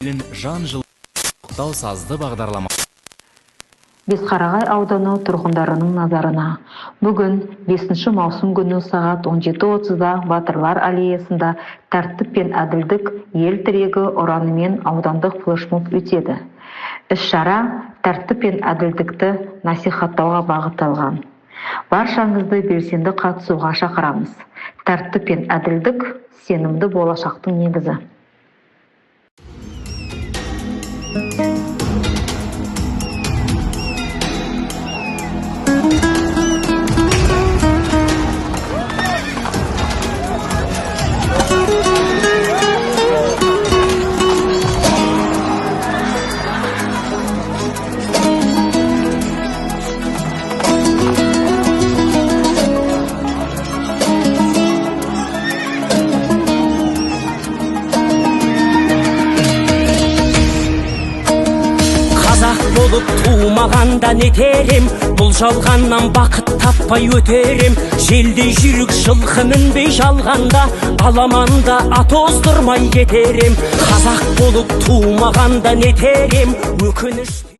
Жан жылы тоқтау сазды бағдарлама. Бесқарағай ауданы тұрғындарының назарына. Бүгін 5 маусым күні сағат 17:30-да Батырлар аллеясында тәртіп пен әділдік ел тірегі ұранымен аудандық флешмоб өтеді. Іс-шара тәртіп пен әділдікті насихаттауға бағытталған. Баршаңызды белсенді қатысуға шақырамыз. Тәртіп пен әділдік сенімді болашақтың негізі. Болып туымағанда нетерем, бұл жалғаннан бақыт таппай өтерем. Желдей жүрік жылқы мінбей жалғанда, аламанда ат оздырмай кетерем. Қазақ болып туымағанда нетерем, өкініш